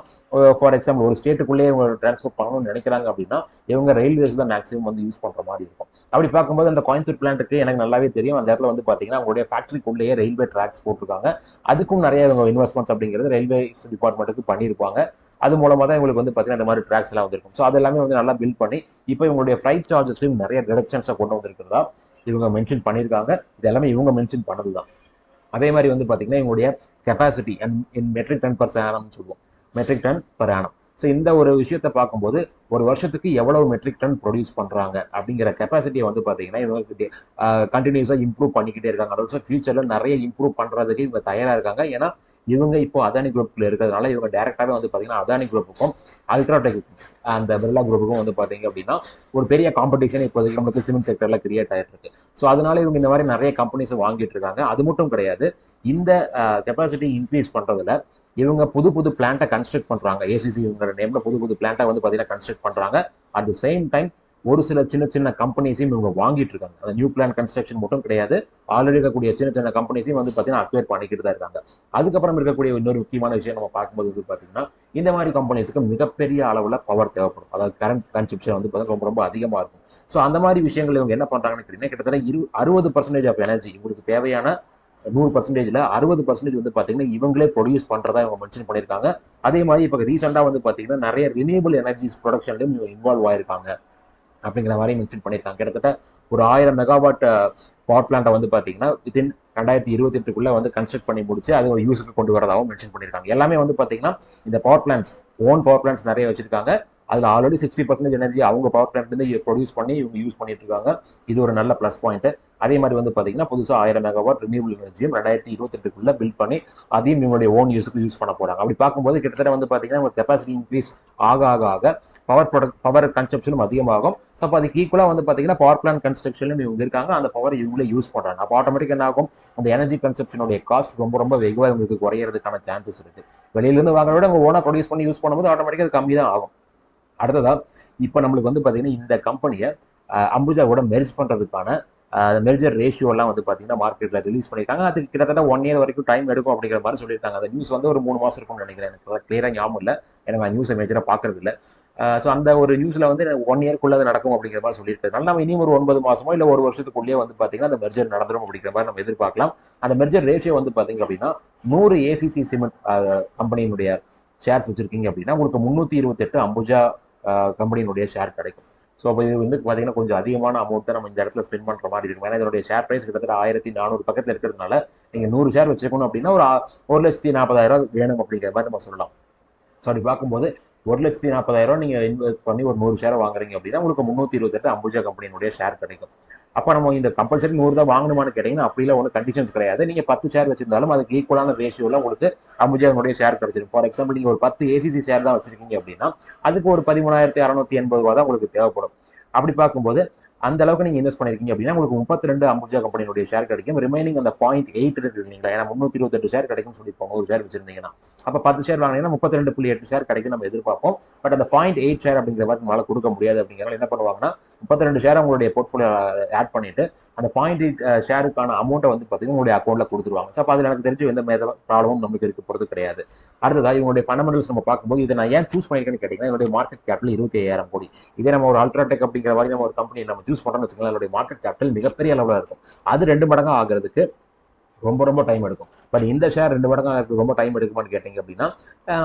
ஃபார் எக்ஸாம்பிள் ஒரு ஸ்டேட்டுக்குள்ளேயே இவங்க டிரான்ஸ்போர்ட் பண்ணணும்னு நினைக்கிறாங்க அப்படின்னா இவங்க ரயில்வேஸ் தான் மேக்ஸிமம் வந்து யூஸ் பண்ற மாதிரி இருக்கும். அப்படி பார்க்கும்போது அந்த கோயம்புத்தூர் பிளான்ட்டுக்கு எனக்கு நல்லாவே தெரியும். அந்த இடத்துல வந்து பாத்தீங்கன்னா அவங்களுடைய ஃபேக்டரிக்குள்ளேயே ரயில்வே ட்ராக்ஸ் போட்டிருக்காங்க. அதுக்கும் நிறைய இன்வெஸ்ட்மெண்ட்ஸ் அப்படிங்கிறது ரயில்வே டிபார்ட்மெண்ட்டுக்கு பண்ணியிருப்பாங்க. அது மூலமா தான் இவங்களுக்கு வந்து பாத்தீங்கன்னா இந்த மாதிரி ட்ராக்ஸ் எல்லாம் வந்திருக்கும். ஸோ அது எல்லாமே வந்து நல்லா பில்ட் பண்ணி இப்போ இவங்களுடைய ஃபிளைட் சார்ஜஸ்லையும் நிறைய ரிடக்ஷன்ஸை கொண்டு வந்திருக்கிறதா இவங்க மென்ஷன் பண்ணியிருக்காங்க. இது எல்லாமே இவங்க மென்ஷன் பண்ணதுதான். அதே மாதிரி வந்து பாத்தீங்கன்னா இவங்களுடைய capacity in metric ton per ஆனம்னு சொல்லுவோம், metric ton per annum. So இந்த ஒரு விஷயத்தை பார்க்கும்போது ஒரு வருஷத்துக்கு எவ்வளவு மெட்ரிக் டன் ப்ரொடியூஸ் பண்றாங்க அப்படிங்கிற கெப்பாசிட்டியை வந்து பாத்தீங்கன்னா இவங்க கண்டினியூஸா இம்ப்ரூவ் பண்ணிக்கிட்டே இருக்காங்க. ஆல்சோ ஃபியூச்சர்ல நிறைய இம்ப்ரூவ் பண்றதுக்கு இவங்க தயாரா இருக்காங்க. ஏன்னா இவங்க இப்போ அதானி குரூப்ல இருக்கிறதுனால இவங்க டைரக்டாவே வந்து பாத்தீங்கன்னா அதானி குரூப்புக்கும் அல்ட்ராடெக் அந்த பிர்லா குரூப்புக்கும் வந்து பாத்தீங்க அப்படின்னா ஒரு பெரிய காம்படிஷன் இப்போதைக்கு நம்மளுக்கு சிமெண்ட் செக்டர்ல கிரியேட் ஆயிட்டு இருக்கு. ஸோ அதனால இவங்க இந்த மாதிரி நிறைய கம்பெனிஸ் வாங்கிட்டு இருக்காங்க. அது மட்டும் கிடையாது, இந்த கெப்பாசிட்டி இன்க்ரீஸ் பண்றதுல இவங்க புது புது பிளான்ட்டை கன்ஸ்ட்ரக்ட் பண்றாங்க. ஏசிசி நேம்ல புது புது பிளான்ட்டை வந்து பாத்தீங்கன்னா கன்ஸ்ட்ரக்ட் பண்றாங்க. அட் த சேம் டைம் ஒரு சில சின்ன சின்ன கம்பெனிஸையும் இவங்க வாங்கிட்டு இருக்காங்க. அந்த நியூ பிளான் கன்ஸ்ட்ரக்ஷன் மட்டும் கிடையாது, ஆல்ரெடி இருக்கக்கூடிய சின்ன சின்ன கம்பெனிஸையும் வந்து பாத்தீங்கன்னா அக்வயர் பண்ணிக்கிட்டு தான் இருக்காங்க. அதுக்கப்புறம் இருக்கக்கூடிய இன்னொரு முக்கியமான விஷயம் நம்ம பார்க்கும்போது வந்து பாத்தீங்கன்னா இந்த மாதிரி கம்பெனிஸ்க்கு மிகப்பெரிய அளவுல பவர் தேவைப்படும். அதாவது கரண்ட் கன்சப்ஷன் வந்து பாத்தீங்கன்னா ரொம்ப ரொம்ப அதிகமா இருக்கும். ஸோ அந்த மாதிரி விஷயங்கள் இவங்க என்ன பண்றாங்கன்னு கேட்டீங்கன்னா கிட்டத்தட்ட 60% ஆஃப் எனர்ஜி இவங்களுக்கு தேவையான 100%ல 60% வந்து பாத்தீங்கன்னா இவங்களே ப்ரொடியூஸ் பண்றதா இவங்க மென்ஷன் பண்ணியிருக்காங்க. அதே மாதிரி இப்போ ரீசெண்டா வந்து பாத்தீங்கன்னா நிறைய ரினியூபிள் எனர்ஜிஸ் ப்ரொடக்ஷன்லயும் இவங்க இன்வால்வ் ஆயிருக்காங்க அப்படிங்கிற மாதிரி மென்ஷன் பண்ணியிருக்காங்க. கிட்டத்தட்ட ஒரு 1000 மெகாவாட் பவர் பிளான்ட்டை வந்து பாத்தீங்கன்னா வித்தின் 2028க்குள்ள வந்து கன்ஸ்ட்ரக்ட் பண்ணி முடிச்சு அது ஒரு யூஸுக்கு கொண்டு வரதாகவும் மென்ஷன் பண்ணியிருக்காங்க. எல்லாமே வந்து பாத்தீங்கன்னா இந்த power plants own power plants நிறைய வச்சிருக்காங்க. அதுல ஆல்ரெடி 60% எனர்ஜி அவங்க பவர் பிளான்ட் இருந்து ப்ரொடியூஸ் பண்ணி இவங்க யூஸ் பண்ணிட்டு இருக்காங்க. இது ஒரு நல்ல பிளஸ் பாயிண்ட். அதே மாதிரி வந்து பாத்தீங்கன்னா புதுசா 1000 மெகாவாட் ரினியூபிள் எனர்ஜியும் 2028க்குள்ள பில்ட் பண்ணி அதையும் இவங்களுடைய ஓன் யூஸுக்கு யூஸ் பண்ண போறாங்க. அப்படி பார்க்கும்போது கிட்டத்தட்ட வந்து பாத்தீங்கன்னா கெப்பாசிட்டி இன்க்ரீஸ் ஆக ஆக ஆக பவர் கன்சப்ஷனும் அதிகமாகும். ஸோ அப்போ அதுக்கு ஈக்குவலா வந்து பாத்தீங்கன்னா பவர் பிளான்ட் கன்ஸ்ட்ரக்ஷன்லும் இவங்க இருக்காங்க. அந்த பவர் இவங்களே யூஸ் பண்றாங்க. அப்போ ஆட்டோமேட்டிக் என்ன ஆகும், அந்த எனர்ஜி கன்சப்ஷனுடைய காஸ்ட் ரொம்ப ரொம்ப வெகுவாக இவங்களுக்கு குறையறதுக்கான சான்சஸ் இருக்கு. வெளியில இருந்து வாங்குறத விட அவங்க ஓனா ப்ரொடியூஸ் பண்ணி யூஸ் பண்ணும்போது ஆட்டோமேட்டிக்கா அது கம்மி தான் ஆகும். அடுத்ததா இப்போ நம்மளுக்கு வந்து பாத்தீங்கன்னா இந்த கம்பெனியை அம்புஜாவோட மெர்ஜ் பண்றதுக்கான மெர்ஜர் ரேஷியோ எல்லாம் வந்து பாத்தீங்கன்னா மார்க்கெட்ல ரிலீஸ் பண்ணிருக்காங்க. அதுக்கு கிட்டத்தட்ட 1 இயர் வரைக்கும் டைம் எடுக்கும் அப்படிங்கிற மாதிரி சொல்லியிருக்காங்க. அந்த நியூஸ் வந்து ஒரு 3 மாசம் இருக்கும்னு நினைக்கிறேன். எனக்கு கிளியரா ஞாபகம் இல்லை, எனக்கு நான் நியூஸை மேஜரா பாக்குறது இல்லை. ஸோ அந்த ஒரு நியூஸ்ல வந்து 1 இயர்க்குள்ள நடக்கும் அப்படிங்கிற மாதிரி சொல்லியிருக்காங்க. நம்ம இனியும் ஒரு 9 மாசமோ இல்ல ஒரு வருஷத்துக்குள்ளேயே வந்து பாத்தீங்கன்னா அந்த மெர்ஜர் நடந்துடும் அப்படிங்கிற மாதிரி நம்ம எதிர்பார்க்கலாம். அந்த மெர்ஜர் ரேஷியோ வந்து பாத்தீங்க அப்படின்னா 100 ஏசிசி சிமெண்ட் கம்பெனியினுடைய ஷேர்ஸ் வச்சிருக்கீங்க அப்படின்னா உங்களுக்கு 328 அம்புஜா கம்பெனியினுடைய ஷேர் கிடைக்கும். ஸோ அப்போ இது வந்து பார்த்தீங்கன்னா கொஞ்சம் அதிகமான அமௌண்ட்டை நம்ம இந்த இடத்துல ஸ்பெண்ட் பண்ணுற மாதிரி இருக்கும். ஏன்னா இதனுடைய ஷேர் பிரைஸ் கிட்டத்தட்ட 1400 பக்கத்தில் இருக்கிறதுனால நீங்கள் 100 ஷேர் வச்சுக்கணும் அப்படின்னா ஒரு 1,40,000 வேணும் அப்படிங்கிற மாதிரி நம்ம சொல்லலாம். ஸோ அப்படி பார்க்கும்போது 1,40,000 நீங்கள் இன்வெஸ்ட் பண்ணி ஒரு 100 ஷேர் வாங்குறீங்க அப்படின்னா உங்களுக்கு 328 அம்புஜா கம்பெனியினுடைய ஷேர் கிடைக்கும். அப்போ நம்ம இந்த கம்பல்சரி 100 தான் வாங்கணுமான்னு கேட்டீங்கன்னா அப்படிலாம் ஒன்றும் கண்டிஷன்ஸ் கிடையாது. நீங்கள் 10 ஷேர் வச்சிருந்தாலும் அதுக்கு ஈக்குவலான ரேஷியோவில் உங்களுக்கு அம்புஜாவினுடைய ஷேர் கிடைச்சிடும். ஃபார் எக்ஸாம்பிள் நீங்கள் ஒரு 10 ஏசிசி ஷேர் தான் வச்சிருக்கீங்க அப்படின்னா அதுக்கு ஒரு 13,680 ரூபா தான் உங்களுக்கு தேவைப்படும். அப்படி பார்க்கும்போது அந்த அளவுக்கு நீங்க இன்வெஸ்ட் பண்ணிருக்கீங்க அப்படின்னா உங்களுக்கு 32 அம்புஜா கம்பெனியுடைய ஷேர் கிடைக்கும். ரிமைனிங் அந்த 0.8 இருக்கு இல்லைங்களா, ஏன்னா 328 ஷேர் கிடைக்கும் சொல்லியிருப்போம் 100 ஷேர் வச்சிருந்தீங்கன்னா. அப்ப 10 ஷேர் வாங்கினீங்கன்னா 32.8 ஷேர் கிடைக்கும் நம்ம எதிர்பார்ப்போம். பட் அந்த 0.8 ஷேர் அப்படிங்கிற மாதிரி நம்மளால கொடுக்க முடியாது. அப்படிங்கிறனால என்ன பண்ணுவாங்கன்னா 32 ஷேர் உங்களுடைய போர்ட்ஃபோலியோ ஆட் பண்ணிட்டு அந்த 0.8 ஷேருக்கான அமௌண்ட்டை வந்து பார்த்தீங்கன்னா உங்களுடைய அக்கௌண்ட்ல கொடுத்துருவாங்க. ஸோ அப்போ அதில் எனக்கு தெரிஞ்சு எந்த மாதிரி ப்ராப்ளமும் நமக்கு இருக்க போகிறது கிடையாது. அடுத்ததா இவங்களுடைய ஃபண்டமெண்டல்ஸ் நம்ம பார்க்கும்போது இதை நான் ஏன் சூஸ் பண்ணிருக்கேன்னு கேட்டீங்கன்னா என்னுடைய மார்க்கெட் கேபிட்டல் 25,000 கோடி. இதே நம்ம ஒரு அல்ட்ராடெக் அப்படிங்கிற மாதிரி நம்ம ஒரு கம்பெனி நம்ம சூஸ் பண்ணோம்னு வச்சுக்கலாம், அதோட மார்க்கெட் கேபிட்டல் மிகப்பெரிய அளவில் இருக்கும். அது 2 மடங்கு ஆகிறதுக்கு ரொம்ப ரொம்ப டைம் எடுக்கும். பட் இந்த ஷேர் 2 மடங்கு ரொம்ப டைம் எடுக்குமான்னு கேட்டீங்க அப்படின்னா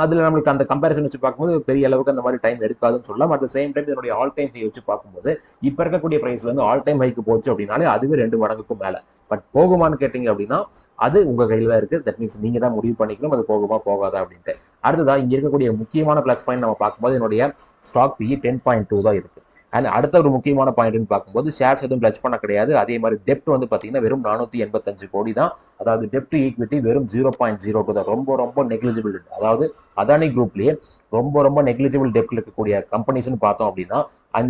அதுல நம்மளுக்கு அந்த கம்பேரிசன் வச்சு பார்க்கும்போது பெரிய அளவுக்கு அந்த மாதிரி டைம் எடுக்காதுன்னு சொல்லலாம். அட் சேம் டைம் இதனுடைய ஆல் டைம் ஹை வச்சு பார்க்கும்போது இப்ப இருக்கக்கூடிய பிரைஸ்ல இருந்து ஆல் டைம் ஹைக்கு போச்சு அப்படின்னாலே அதுவே 2 மடங்குக்கும் மேல. பட் போகுமான்னு கேட்டீங்க அப்படின்னா அது உங்க கையில தான் இருக்கு. தட் மீன்ஸ் நீங்க தான் முடிவு பண்ணிக்கணும் அது போகுமா போகாதா அப்படின்ட்டு. அடுத்ததா இங்க இருக்கக்கூடிய முக்கியமான பிளஸ் பாயிண்ட் நம்ம பார்க்கும்போது என்னுடைய ஸ்டாக் PE 10.2 தான் இருக்கு. அண்ட் அடுத்த ஒரு முக்கியமான பாயிண்ட்னு பார்க்கும்போது ஷேர்ஸ் எதுவும் பிளச் பண்ண கிடையாது. அதே மாதிரி டெப்ட் வந்து பார்த்தீங்கன்னா வெறும் 485 கோடி தான். அதாவது டெப்ட் ஈக்விட்டி வெறும் 0.02 தான். ரொம்ப ரொம்ப நெக்லிஜிபிள். அதாவது அதானி குரூப்லேயே ரொம்ப ரொம்ப நெக்லிஜிபிள் டெப்ட் இருக்கக்கூடிய கம்பெனிஸ்னு பார்த்தோம் அப்படின்னா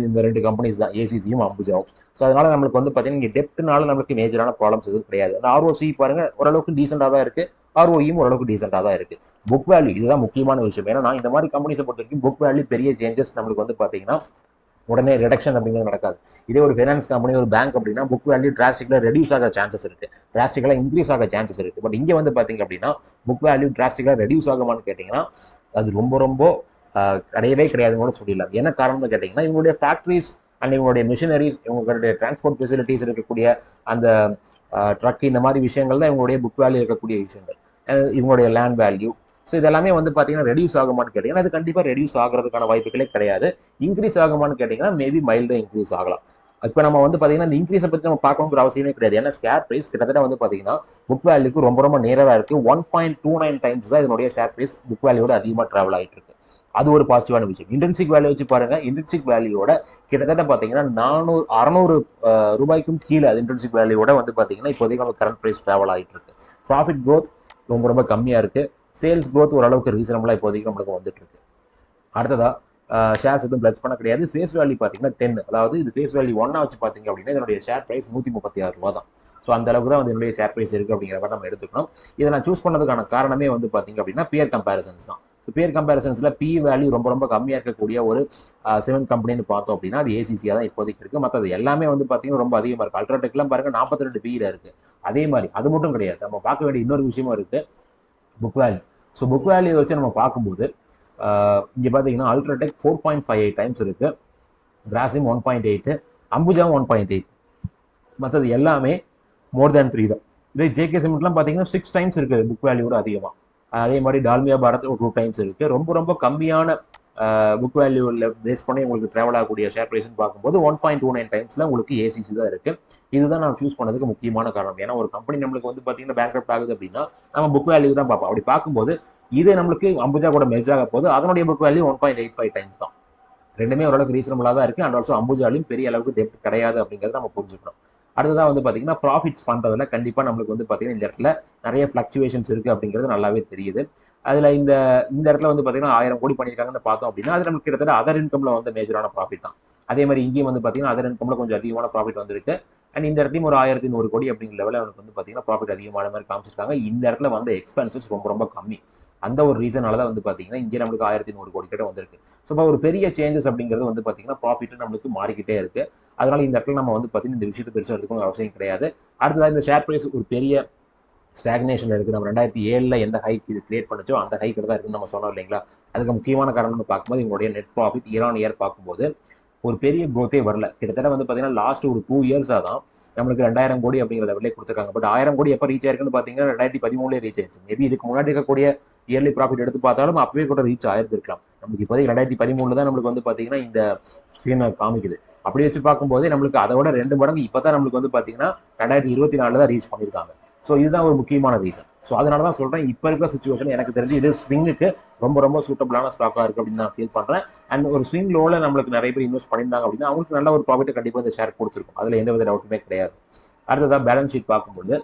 இந்த 2 கம்பெனிஸ் தான், ஏசிசியும் அம்புஜாவும். ஸோ அதனால நம்மளுக்கு வந்து பார்த்தீங்கன்னா இங்கே டெப்ட்னால நம்மளுக்கு மேஜரான ப்ராப்ளம்ஸ் எதுவும் கிடையாது. ROC பாருங்க ஓரளவுக்கு டீசெண்டாக தான் இருக்கு, ROEயும் ஓரளவுக்கு டீசெண்டாக தான் இருக்கு. புக் வேல்யூ இதுதான் முக்கியமான விஷயம். ஏன்னா இந்த மாதிரி கம்பெனிஸை பொறுத்த வரைக்கும் புக் வேல்யூ பெரிய சேஞ்சஸ் நம்மளுக்கு வந்து பார்த்தீங்கன்னா உடனே ரிடக்ஷன் அப்படிங்கிறது நடக்காது. இதே ஒரு ஃபைனான்ஸ் கம்பெனி ஒரு பேங்க் அப்படின்னா புக் வேல்யூ டிராஸ்டிக்கலா ரெடியூஸ் ஆக சான்சஸ் இருக்கு, டிராஸ்டிக்கலா இன்க்ரீஸ் ஆக சான்சஸ் இருக்கு. பட் இங்க வந்து பாத்தீங்க அப்படின்னா புக் வேல்யூ டிராஸ்டிக்கலா ரெடியூஸ் ஆகுமான்னு கேட்டீங்கன்னா அது ரொம்ப ரொம்ப கிடையவே கிடையாதுன்னு கூட சொல்லிடலாம். என்ன காரணம்னு கேட்டீங்கன்னா இவங்களுடைய ஃபேக்டரிஸ் அண்ட் இவங்களுடைய மிஷினரிஸ், இவங்களுடைய டிரான்ஸ்போர்ட் ஃபெசிலிட்டிஸ் இருக்கக்கூடிய அந்த ட்ரக் இந்த மாதிரி விஷயங்கள் தான் இவங்களுடைய புக் வேல்யூ இருக்கக்கூடிய விஷயங்கள். இவங்களுடைய லேண்ட் வேல்யூ, ஸோ இதெல்லாமே வந்து பார்த்தீங்கன்னா ரெடியூஸ் ஆகுமான்னு கேட்டீங்கன்னா அது கண்டிப்பாக ரெடியூஸ் ஆகிறதுக்கான வாய்ப்புகளே கிடையாது. இன்க்ரீஸ் ஆகுமான்னு கேட்டீங்கன்னா மேபி மைல்டாக இன்க்ரீஸ் ஆகலாம். இப்போ நம்ம வந்து பார்த்தீங்கன்னா இந்த இன்க்ரீஸை பற்றி நம்ம பார்க்கணுங்கிற அவசியமே கிடையாது. ஏன்னா ஷேர் பிரைஸ் கிட்டத்தட்ட வந்து பார்த்தீங்கன்னா புக் வேல்யூக்கு ரொம்ப ரொம்ப நேராக இருக்கு. 1.29 டைம்ஸ் தான் இதனுடைய ஷேர் பிரைஸ் புக் வேல்யூட அதிகமாக ட்ராவல் ஆகிட்டு இருக்கு. அது ஒரு பாசிட்டிவான விஷயம். இன்ட்ரின்சிக் வேல்யூ வச்சு பாருங்க, இன்ட்ரின்சிக் வேல்யூவோட கிட்டத்தட்ட பார்த்தீங்கன்னா 600 ரூபாய்க்கும் கீழே அது இன்ட்ரின்சிக் வேல்யூவோட வந்து பார்த்தீங்கன்னா இப்போதைக்கு நம்ம கரண்ட் பிரைஸ் ட்ராவல் ஆகிட்டு இருக்கு. ப்ராஃபிட் க்ரோத் ரொம்ப ரொம்ப கம்மியாக இருக்கு. சேல்ஸ் க்ரோத் ஓரளவுக்கு ரீசனபிளாக இப்போதைக்கு நம்மளுக்கு வந்துட்டு இருக்கு. அடுத்ததா ஷேர்ஸ் எதுவும் பிளச் பண்ண கிடையாது. ஃபேஸ் வேல்யூ பார்த்தீங்கன்னா 10, அதாவது இது ஃபேஸ் வேல்யூ 1 வச்சு பார்த்தீங்க அப்படின்னா இதனுடைய ஷேர் பிரைஸ் 136 ரூபா தான். ஸோ அந்த அளவுக்கு தான் வந்து என்னுடைய ஷேர் பிரைஸ் இருக்கு அப்படிங்கிற மாதிரி நம்ம எடுத்துக்கணும். இதை நான் சூஸ் பண்ணதுக்கான காரணமே வந்து பார்த்தீங்க அப்படின்னா பியர் கம்பேரிசன்ஸ் தான். ஸோ பியர் கம்பேரிசன்ஸ்ல பி வேல்யூ ரொம்ப ரொம்ப கம்மியாக இருக்கக்கூடிய ஒரு சிமெண்ட் கம்பெனின்னு பார்த்தோம் அப்படின்னா அது ஏசிசியாக தான் இப்போதைக்கு இருக்கு. மற்றது எல்லாமே வந்து பார்த்தீங்கன்னா ரொம்ப அதிகமாக இருக்கு. அல்ட்ராடெக்லாம் பாருங்க 42 PE இருக்கு. அதே மாதிரி அது மட்டும் கிடையாது, நம்ம பார்க்க வேண்டிய இன்னொரு விஷயமும் இருக்கு, book value. So book value வச்சு நம்ம பார்க்கும்போது இங்கே பார்த்தீங்கன்னா அல்ட்ராடெக் 4.58 டைம்ஸ் இருக்கு, கிராசிம் 1.8, அம்புஜாவும் 1.8, மற்றது எல்லாமே மோர் தேன் 3 தான். இதே ஜேகே சிமெண்ட்லாம் பார்த்தீங்கன்னா 6 டைம்ஸ் இருக்கு புக் வேல்யூட அதிகமாக. அதே மாதிரி டால்மியா பாரத் ஒரு 2 டைம்ஸ் இருக்கு. ரொம்ப ரொம்ப கம்மியான புக் வேல்யூவில் பேஸ் பண்ணி உங்களுக்கு ட்ராவல் ஆகக்கூடிய ஷேர் பிரைஸ்ன்னு பார்க்கும்போது 1.29 டைம்ஸ்ல உங்களுக்கு ஏசிசி தான் இருக்கு. இதுதான் நான் சூஸ் பண்ணதுக்கு முக்கியமான காரணம். ஏன்னா ஒரு கம்பெனி நம்மளுக்கு வந்து பார்த்தீங்கன்னா பேங்க்ரப்ட் ஆகுது அப்படின்னா நம்ம புக் வேல்யூ தான் பார்ப்போம். அப்படி பார்க்கும்போது இது நம்மளுக்கு அம்புஜா கூட மெர்ஜ் ஆக போது அதனுடைய புக் வேல்யூ 1.85 டைம்ஸ் தான். ரெண்டுமே ஓரளவுக்கு ரீசனபிளாக தான் இருக்கு. அண்ட் ஆல்சோ அம்புஜாலையும் பெரிய அளவுக்கு டெப்ட் கிடையாது அப்படிங்கிறத நம்ம புரிஞ்சுக்கணும். அடுத்ததான் வந்து பார்த்தீங்கன்னா ப்ராஃபிட்ஸ் பண்ணுறதுல கண்டிப்பாக நம்மளுக்கு வந்து பார்த்தீங்கன்னா இந்த இடத்துல நிறைய ஃப்ளக்சுவேஷன்ஸ் இருக்குது அப்படிங்கிறது நல்லாவே தெரியுது. அதில் இந்த இடத்துல வந்து பார்த்தீங்கன்னா 1000 கோடி பண்ணியிருக்காங்கன்னு பார்த்தோம் அப்படின்னா அது நமக்கு கிட்டத்தட்ட அதர் இன்கம்ல வந்து மேஜரான ப்ராஃபிட் தான். அதே மாதிரி இங்கேயும் வந்து பார்த்தீங்கன்னா அதர் இன்கம்ல கொஞ்சம் அதிகமான ப்ராஃபிட் வந்திருக்கு. அண்ட் இந்த இடத்தையும் ஒரு 1100 கோடி அப்படிங்கிற லெவலில் அவனுக்கு வந்து பார்த்தீங்கன்னா ப்ராஃபிட் அதிகமான மாதிரி காமிச்சிருக்காங்க. இந்த இடத்துல வந்து எக்ஸ்பென்சஸ் ரொம்ப ரொம்ப கம்மி. அந்த ஒரு ரீசனால தான் வந்து பார்த்தீங்கன்னா இங்கே நம்மளுக்கு 1100 கோடி கிட்ட வந்திருக்கு. ஸோ இப்போ ஒரு பெரிய சேஞ்சஸ் அப்படிங்கிறது வந்து பார்த்தீங்கன்னா ப்ராஃபிட் நம்மளுக்கு மாறிக்கிட்டே இருக்கு. அதனால இந்த இடத்துல நம்ம வந்து பார்த்தீங்கன்னா இந்த விஷயத்தை பெருசாக எடுத்துக்கணும் அவசியம் கிடையாது. அடுத்ததாக இந்த ஷேர் பிரைஸ் ஒரு பெரிய ஸ்டாக்னேஷன் இருக்கு. நம்ம 2007 எந்த ஹைக் இது கிரியேட் பண்ணுச்சோ அந்த ஹைக் தான் இருக்குன்னு நம்ம சொன்னோம் இல்லைங்களா. அதுக்கு முக்கியமான காரணம்னு பார்க்கும்போது எங்களுடைய net profit year on year பார்க்கும்போது ஒரு பெரிய க்ரோத்தே வரல. கிட்டத்தட்ட வந்து பார்த்தீங்கன்னா லாஸ்ட் ஒரு 2 இயர்ஸாக தான் நம்மளுக்கு 2000 கோடி அப்படிங்கிற லெவலே கொடுத்துருக்காங்க. பட் 1000 கோடி எப்போ ரீச் ஆயிருக்குன்னு பார்த்தீங்கன்னா 2013 ரீச் ஆயிடுச்சு. மேபி இதுக்கு முன்னாடி இருக்கக்கூடிய இயர்லி ப்ராஃபிட் எடுத்து பார்த்தாலும் அப்பவே கூட ரீச் ஆயிருந்திருக்கலாம். நமக்கு இப்போதைக்கு 2013 தான் நம்மளுக்கு வந்து பார்த்தீங்கன்னா இந்த ஸ்க்ரீனை காமிக்குது. அப்படி வச்சு பார்க்கும்போது நம்மளுக்கு அதோட 2 மடங்கு இப்பதான் நம்மளுக்கு வந்து பாத்தீங்கன்னா 2024 தான் ரீச் பண்ணியிருக்காங்க. ஸோ இதுதான் ஒரு முக்கியமான ரீசன். ஸோ அதனால தான் சொல்றேன், இப்போ இருக்கிற சுச்சுவேஷன் எனக்கு தெரிஞ்சு இது ஸ்விங்குக்கு ரொம்ப ரொம்ப சூட்டபிளான ஸ்டாக்கா இருக்கு அப்படின்னு நான் ஃபீல் பண்றேன். அண்ட் ஒரு ஸ்விங் லோல நம்மளுக்கு நிறைய பேர் இன்வெஸ்ட் பண்ணியிருந்தாங்க அப்படின்னா அவங்களுக்கு நல்ல ஒரு ப்ராஃபிட் கண்டிப்பா இந்த ஷேர் கொடுத்துருக்கும். அதுல எந்த வித டவுட்டுமே கிடையாது. அடுத்ததா பேலன்ஸ் ஷீட் பார்க்கும்போது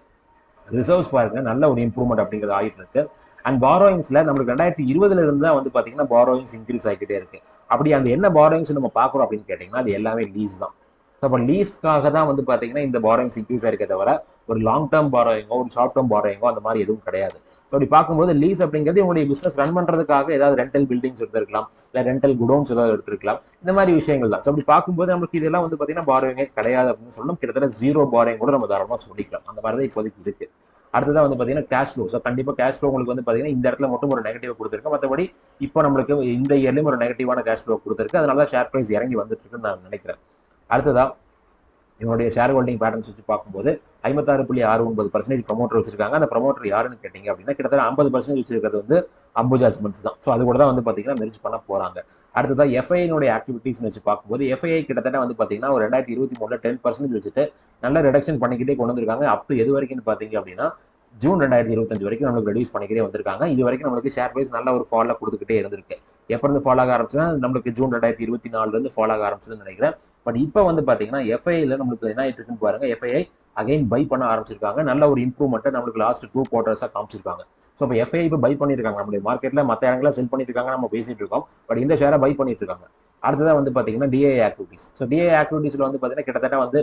ரிசர்வ்ஸ் பாருங்க நல்ல ஒரு இம்ப்ரூவ்மெண்ட் அப்படிங்கிறது ஆகிட்டு இருக்கு. அண்ட் பாரோயிங்ஸ்ல நம்மளுக்கு 2020 இருந்து தான் வந்து பாத்தீங்கன்னா பாரோயிங்ஸ் இன்க்ரீஸ் ஆகிட்டே இருக்கு. அப்படி அந்த என்ன பாரோயிங்ஸ் நம்ம பார்க்குறோம் அப்படின்னு கேட்டீங்கன்னா அது எல்லாமே லீஸ் தான். அப்போ லீஸ்க்காக தான் வந்து பாத்தீங்கன்னா இந்த பாரோயிங்ஸ் இன்க்ரீஸ் ஆயிருக்கே தவிர ஒரு லாங் டேர்ம் பாரோயிங்கோ ஒரு ஷார்ட் டேர்ம் பாரோயிங்கோ அந்த மாதிரி எதுவும் கிடையாது. ஸோ அப்படி பார்க்கும்போது லீஸ் அப்படிங்கிறது உங்களுடைய பிசினஸ் ரன் பண்றதுக்காக ஏதாவது ரெண்டல் பில்டிங்ஸ் எடுத்திருக்கலாம், இல்லை ரெண்டல் குடோன்ஸ் ஏதாவது எடுத்திருக்கலாம், இந்த மாதிரி விஷயங்கள் தான். ஸோ அப்படி பார்க்கும்போது நம்மளுக்கு இதெல்லாம் வந்து பாத்தீங்கன்னா பாரோயிங்கே கிடையாது அப்படின்னு சொல்லணும். கிட்டத்தட்ட 0 பாரோயிங் கூட நம்ம தாராளமாக சொல்லிக்கலாம். அந்த மாதிரி தான் இப்போதைக்கு இருக்கு. அடுத்ததான் வந்து பாத்தீங்கன்னா கேஷ் ஃப்ளோ. ஸோ கண்டிப்பா கேஷ் ஃப்ளோ உங்களுக்கு வந்து பாத்தீங்கன்னா இந்த இடத்துல மட்டும் ஒரு நெகட்டிவ் கொடுத்துருக்கு. மற்றபடி இப்போ நம்மளுக்கு இந்த இயர்லயும் ஒரு நெகட்டிவான கேஷ் ஃப்ளோ கொடுத்துருக்கு. அதனால தான் ஷேர் பிரைஸ் இறங்கி வந்துட்டு இருக்குன்னு நான் நினைக்கிறேன். அடுத்ததா என்னுடைய ஷேர் ஹோல்டிங் பேட்டர்ன்ஸ் வச்சு பார்க்கும்போது 56.69% ப்ரமோட்டர் வச்சிருக்காங்க. அந்த ப்ரமோட்டர் யாருன்னு கேட்டீங்க அப்படின்னா கிட்டத்தட்ட 50% வச்சிருக்கிறது வந்து அம்புஜா சிமெண்ட்ஸ் தான். ஸோ அது கூட தான் வந்து பாத்தீங்கன்னா மெர்ஜ் பண்ண போறாங்க. அடுத்ததா எஃப்ஐனுடைய ஆக்டிவிட்டிஸ் வச்சு பார்க்கும்போது எஃப்ஐ கிட்டத்தட்ட வந்து பாத்தீங்கன்னா ஒரு 2023 10% வச்சுட்டு நல்ல ரிடக்ஷன் பண்ணிக்கிட்டே கொண்டு வந்திருக்காங்க. அப் டு எது வரைக்கும் பாத்தீங்க அப்படின்னா ஜூன் 2025 வரைக்கும் நம்மளுக்கு ரெடியூஸ் பண்ணிக்கிட்டே வந்திருக்காங்க. இது வரைக்கும் நம்மளுக்கு ஷேர் பிரைஸ் நல்ல ஒரு ஃபாலோ கொடுத்துக்கிட்டே இருந்திருக்கு. எப்ப இருந்து ஃபாலோ ஆக ஆரம்பிச்சுன்னா நம்மளுக்கு ஜூன் 2024 இருந்து ஃபாலோ ஆக ஆரம்பிச்சதுன்னு நினைக்கிறேன். பட் இப்போ வந்து பாத்தீங்கன்னா எஃப்ஐல நம்மளுக்கு என்ன ஆயிட்டு இருக்குன்னு பாருங்க. எஃப்ஐ அகைன் பை பண்ண ஆரம்பிச்சிருக்காங்க. நல்ல ஒரு இம்ப்ரூவ்மெண்ட் நம்மளுக்கு லாஸ்ட் 2 குவார்டர்ஸா காமிச்சிருக்காங்க. ஸோ இப்போ எஃப்ஐ இப்போ பை பண்ணிருக்காங்க. நம்மளுடைய மார்க்கெட்ல மற்ற இடங்கள செல் பண்ணிட்டு இருக்காங்க, நம்ம பேசிட்டு இருக்கோம். பட் இந்த ஷேரை பை பண்ணிட்டு இருக்காங்க. அடுத்ததான் வந்து பாத்தீங்கன்னா டிஐ ஆக்டிவிட்டிஸ். ஸோ டிஐ ஆக்டிவிட்டிஸ்ல வந்து பாத்தீங்கன்னா கிட்டத்தட்ட வந்து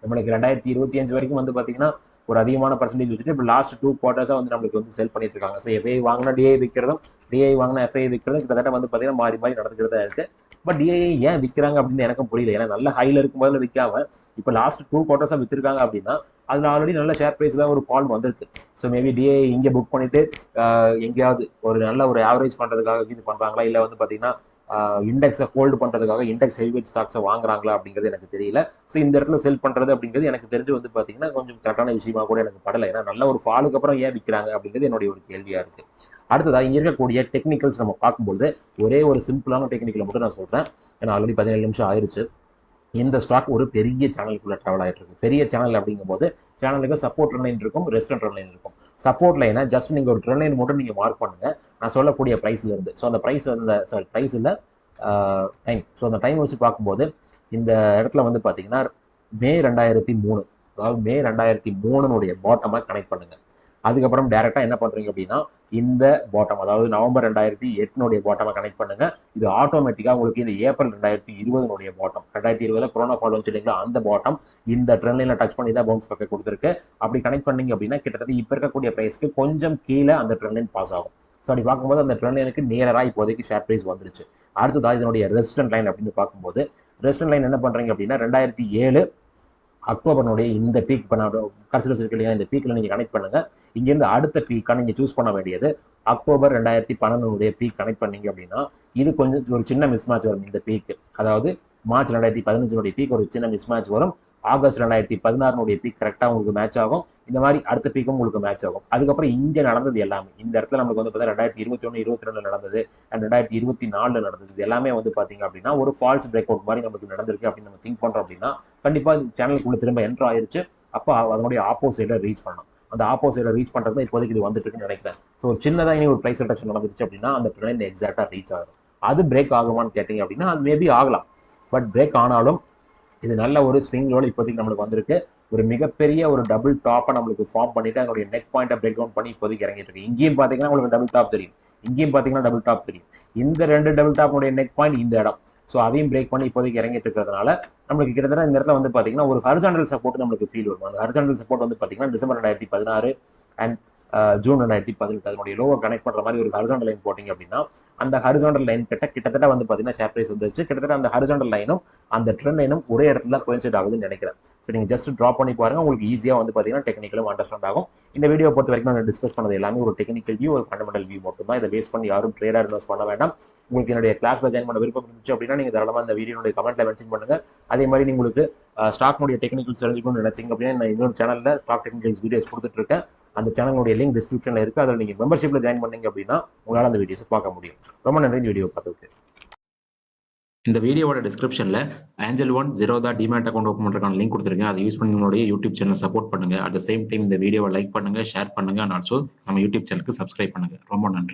நம்மளுக்கு 2025 வரைக்கும் வந்து பாத்தீங்கன்னா ஒரு அதிகமான பர்சன்டேஜ் வச்சுட்டு இப்போ லாஸ்ட் 2 குவார்டர்ஸா வந்து நம்மளுக்கு வந்து செல் பண்ணிட்டு இருக்காங்க. ஸோ எஃப்ஐ வாங்கினா டிஐ விற்கிறதும், டிஐ வாங்கினா எஃப்ஐ விற்கிறதும் கிட்டத்தட்ட வந்து பாத்தீங்கன்னா மாறி மாறி நடந்துக்கிறதா இருக்கு. பட் டிஐ ஏன் விற்கிறாங்க அப்படின்னு எனக்கும் புரியல. ஏன்னா நல்ல ஹைல இருக்கும் போதுல விற்காம இப்போ லாஸ்ட் 2 குவார்டர்ஸா வித்திருக்காங்க அப்படின்னா அதுல ஆல்ரெடி நல்ல ஷேர் பிரைஸ்ல ஒரு ஃபால் வந்திருக்கு. ஸோ மேபி டிஐ இங்க புக் பண்ணிட்டு எங்கேயாவது ஒரு நல்ல ஒரு ஆவரேஜ் பண்றதுக்காக இது பண்றாங்களா, இல்ல வந்து பாத்தீங்கன்னா இண்டெக்ஸை ஹோல்டு பண்றதுக்காக இண்டெக்ஸ் ஹெவிவேட் ஸ்டாக்ஸை வாங்குறாங்களா அப்படிங்கிறது எனக்கு தெரியல. ஸோ இந்த இடத்துல செல் பண்றது அப்படிங்கிறது எனக்கு தெரிஞ்சு வந்து பாத்தீங்கன்னா கொஞ்சம் கரெக்டான விஷயமா கூட எனக்கு படலை. ஏன்னா நல்ல ஒரு ஃபாலுக்கு அப்புறம் ஏன் விற்கிறாங்க அப்படிங்கிறது என்னுடைய ஒரு கேள்வியா இருக்கு. அடுத்ததா இங்க இருக்கக்கூடிய டெக்னிக்கல்ஸ் நம்ம பார்க்கும்போது ஒரே ஒரு சிம்பிளான டெக்னிக்கலை மட்டும் நான் சொல்றேன். ஏன்னா ஆல்ரெடி 17 நிமிஷம் ஆயிருச்சு. இந்த ஸ்டாக் ஒரு பெரிய சேனலுக்குள்ள டிராவல் ஆயிட்டு இருக்கு. பெரிய சேனல் அப்படிங்கும் போது சேனலுக்கு சப்போர்ட் லைன் இருக்கும், ரெஸ்டன்ட் லைன் இருக்கும். சப்போர்ட் லைனை ஜஸ்ட் நீங்க ஒரு ட்ரெண்ட் லைன் மட்டும் நீங்க மார்க் பண்ணுங்க நான் சொல்லக்கூடிய பிரைஸ்ல இருந்து. ஸோ அந்த பிரைஸ் வந்து பிரைஸ் இல்ல டைம். ஸோ அந்த டைம் வச்சு பார்க்கும்போது இந்த இடத்துல வந்து பாத்தீங்கன்னா மே 2003, அதாவது மே 2003 பாட்டமா கனெக்ட் பண்ணுங்க. அதுக்கப்புறம் டைரக்டா என்ன பண்றீங்க அப்படின்னா இந்த பாட்டம், அதாவது நவம்பர் 2008 பாட்டமா கனெக்ட் பண்ணுங்க. இது ஆட்டோமேட்டிக்கா உங்களுக்கு இந்த ஏப்ரல் 2020 பாட்டம், 2020 கொரோனா ஃபால் வந்துட்டீங்களா அந்த பாட்டம் இந்த ட்ரெண்ட் லைன்ல டச் பண்ணி தான் பவுன்ஸ் பேக் கொடுத்துருக்கு. அப்படி கனெக்ட் பண்ணீங்க அப்படின்னா கிட்டத்தட்ட இப்ப இருக்கக்கூடிய பிரைஸ்க்கு கொஞ்சம் கீழே அந்த ட்ரெண்ட் லைன் பாஸ் ஆகும். ஸோ அப்படி பார்க்கும்போது அந்த ட்ரெண்ட் லைனுக்கு நேரா இப்போதைக்கு ஷேர் பிரைஸ் வந்துருச்சு. அடுத்ததா இதனுடைய ரெசிஸ்டன்ட் லைன் அப்படின்னு பார்க்கும்போது ரெசிஸ்டன்ட் லைன் என்ன பண்றீங்க அப்படின்னா 2007 அக்டோபருடைய இந்த பீக் கன்சிடர் இருக்கு இல்லையா, இந்த பீக்ல நீங்க கனெக்ட் பண்ணுங்க. இங்கிருந்து அடுத்த பீக்கா நீங்க சூஸ் பண்ண வேண்டியது அக்டோபர் 2012 பீக் கனெக்ட் பண்ணீங்க அப்படின்னா இது கொஞ்சம் ஒரு சின்ன மிஸ்மேட்ச் வரும். இந்த பீக் அதாவது மார்ச் 2015 பீக் ஒரு சின்ன மிஸ்மேட்ச் வரும். ஆகஸ்ட் 2016 பீக் கரெக்டா உங்களுக்கு மேட்ச் ஆகும். இந்த மாதிரி அடுத்த பீக்கும் உங்களுக்கு மேட்ச் ஆகும். அதுக்கப்புறம் இங்க நடந்தது எல்லாமே இந்த இடத்துல நமக்கு வந்து 2021 22 நடந்தது அண்ட் 2024 நடந்தது. இது எல்லாமே வந்து பாத்தீங்க அப்படின்னா ஒரு ஃபால்ஸ் பிரேக் அவுட் மாதிரி நமக்கு நடந்திருக்கு அப்படின்னு நம்ம திங்க் பண்றோம் அப்படின்னா கண்டிப்பா சேனலுக்குள்ள திரும்ப என்ட்ரு ஆயிருச்சு. அப்போ அதனுடைய ஆப்போசிட்ல ரீச் பண்ணணும். அந்த ஆப்போசிட்ல ரீச் பண்றது இப்போதைக்கு இது வந்துட்டு இருக்குன்னு நினைக்கிறேன். ஸோ ஒரு சின்னதா இனி ஒரு பிரைஸ் ரிடக்ஷன் நடந்துச்சு அப்படின்னா அந்த ட்ரெண்ட் எக்ஸாக்டா ரீச் ஆகும். அது பிரேக் ஆகுமான்னு கேட்டீங்க அப்படின்னா அது மேபி ஆகலாம். பட் பிரேக் ஆனாலும் இது நல்ல ஒரு ஸ்விங்கோட இப்போதைக்கு நம்மளுக்கு வந்திருக்கு. ஒரு மிகப்பெரிய ஒரு டபுள் டாப்பை நம்மளுக்கு ஃபார்ம் பண்ணிட்டு அதனுடைய நெக் பாயிண்டை பிரேக் டவுன் பண்ணி இப்போதைக்கு இறங்கிட்டு இருக்கு. இங்கேயும் பாத்தீங்கன்னா உங்களுக்கு டபுள் டாப் தெரியும், இங்கேயும் பாத்தீங்கன்னா டபுள் டாப் தெரியும். இந்த 2 டபுள் டாப்னுடைய நெக் பாயிண்ட் இந்த இடம். ஸோ அதையும் பிரேக் பண்ணி இப்போதைக்கு இறங்கிட்டு இருக்கிறதுனால நம்மளுக்கு கிட்டத்தட்ட இந்த இடத்துல வந்து பாத்தீங்கன்னா ஒரு ஹரிசாண்டல் சப்போர்ட் நம்மளுக்கு ஃபீல் வரும். அந்த ஹரிசாண்டல் சப்போர்ட் வந்து பாத்தீங்கன்னா டிசம்பர் 2016 அண்ட் ஜூன் 2018 அதனுடைய லோவை கனெக்ட் பண்ற மாதிரி ஒரு ஹரிசாண்டல் லைன் போட்டீங்க அப்படின்னா அந்த ஹரிசாண்டல் லைன் கிட்டத்தட்ட வந்து பாத்தீங்கன்னா ஷேர் பிரைஸ் வந்துருச்சு. கிட்டத்தட்ட அந்த ஹரிசாண்டல் லைனும் அந்த ட்ரெண்ட் லைனும் ஒரே இடத்துல கோயின்சைட் ஆகுதுன்னு நினைக்கிறேன். ஸோ நீங்க ஜஸ்ட் ட்ராப் பண்ணி பாருங்க, உங்களுக்கு ஈஸியா வந்து பாத்தீங்கன்னா டெக்னிக்கலும் அண்டர்ஸ்டாண்ட் ஆகும். இந்த வீடியோ பொறுத்த வரைக்கும் நான் டிஸ்கஸ் பண்ணது எல்லாமே ஒரு டெக்னிக்கல் வியூ, ஒரு ஃபண்டமெண்டல் வியூ மட்டும் தான். இதை பேஸ் பண்ணி யாரும் ட்ரேடா இன்வெஸ்ட் பண்ண வேண்டாம். உங்களுக்கு என்னுடைய கிளாஸ்ல ஜாயின் பண்ண விருப்பம் இருந்துச்சு அப்படின்னா நீங்க தாராளமா இந்த வீடியோடைய கமெண்ட்ல மென்ஷன் பண்ணுங்க. அதே மாதிரி உங்களுக்கு ஸ்டாக்னுடைய டெக்னிக்கல்ஸ் தெரிஞ்சுக்கணும்னு நினைச்சீங்க அப்படின்னா நான் இன்னொரு சேனல்ல ஸ்டாக் டெக்னிக்கல்ஸ் வீடியோஸ் கொடுத்துட்டு இருக்கேன். அந்த சேனலுடைய லிங்க் டிஸ்கிரிப்ஷன்ல இருக்கு. அதில் நீங்க மெம்பர்ஷிப்ல ஜாயின் பண்ணீங்க அப்படின்னா உங்களால அந்த வீடியோஸ் பார்க்க முடியும். ரொம்ப நன்றி இந்த வீடியோ பார்த்ததுக்கு. இந்த வீடியோவோட டிஸ்கிரிப்ஷனில் angel one Zerodha demat account open பண்ணுறதுக்கான லிங்க் கொடுத்துருக்கேன். அதை யூஸ் பண்ணி உங்களுடைய யூடியூப் சேனல் சப்போர்ட் பண்ணுங்க. அட் த சேம் டைம் இந்த வீடியோவை லைக் பண்ணுங்க, ஷேர் பண்ணுங்க, அண்ட் ஆல்சோ நம்ம யூடியூப் சேனலுக்கு சப்ஸ்கிரைப் பண்ணுங்க. ரொம்ப நன்றி.